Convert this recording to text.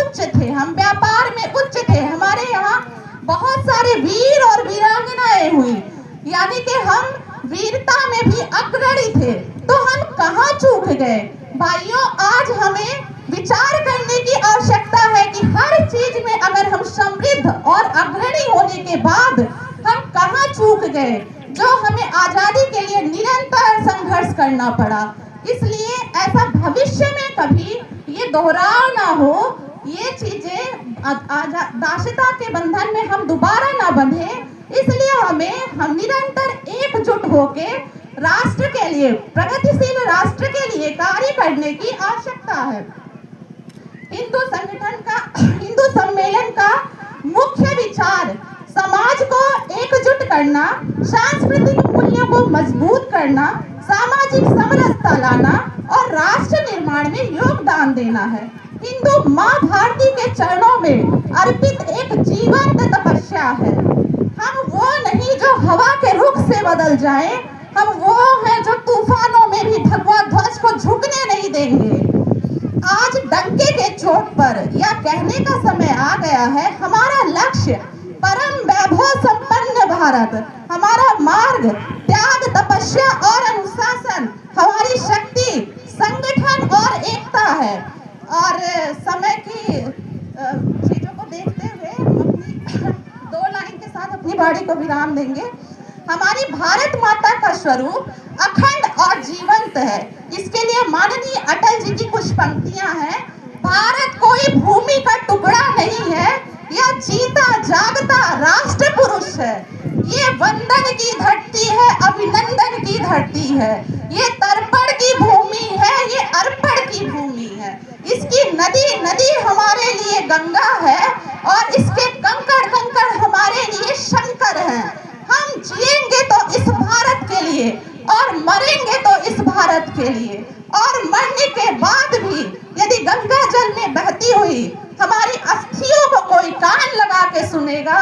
उच्च थे, हम व्यापार में उच्च थे, हमारे यहाँ बहुत सारे वीर और वीरांगनाएं हुई, यानी कि हम वीरता में भी अग्रणी थे। तो हम कहाँ चूक गए भाइयों? आज हमें विचार करने की आवश्यकता है कि हर चीज में अगर हम समृद्ध और अग्रणी होने के बाद हम कहाँ चूक गए, जो हमें आजादी के लिए निरंतर संघर्ष करना पड़ा। इसलिए ऐसा भविष्य में कभी ये दोहराव ना हो, ये चीजें दासता के बंधन में हम दोबारा ना बंधे, इसलिए हम निरंतर एकजुट होके राष्ट्र के लिए, प्रगतिशील राष्ट्र के लिए कार्य करने की आवश्यकता है। हिंदू सम्मेलन का मुख्य विचार समाज को एकजुट करना, सांस्कृतिक मूल्यों को मजबूत करना, सामाजिक समरसता लाना और राष्ट्र निर्माण में योगदान देना है। हिंदू माँ भारती के चरणों में अर्पित एक जीवंत तपस्या है। हम वो नहीं जो हवा के रुख से बदल जाएं, हम वो हैं जो तूफानों में भी भगवा ध्वज को झुकने नहीं देंगे। आज डंके के चोट पर यह कहने का समय आ गया है, हमारा लक्ष्य परम वैभव संपन्न भारत, हमारा मार्ग त्याग, तपस्या और अनुशासन, हमारी शक्ति संगठन और एकता है। और समय की चीजों को देखते हुए हम अपनी 2 लाइन के साथ अपनी वाणी को विराम देंगे। हमारी भारत माता का स्वरूप अखंड और जीवंत है। इसके लिए माननीय अटल जी की कुछ पंक्तियां हैं। भारत कोई भूमि का टुकड़ा नहीं है, यह जीता जागता राष्ट्र पुरुष है। ये वंदन की धरती है, अभिनंदन की धरती है, ये तर्पण की भूमि है, ये अर्पण की भूमि है। इसकी नदी नदी हमारे लिए गंगा है और इसके कंकड़ कंकड़ हमारे लिए शंकर हैं। हम जिएंगे तो इस भारत के लिए और मरेंगे तो इस भारत के लिए, और मरने के बाद भी यदि गंगा जल में बहती हुई हमारी अस्थियों को कोई कान लगा के सुनेगा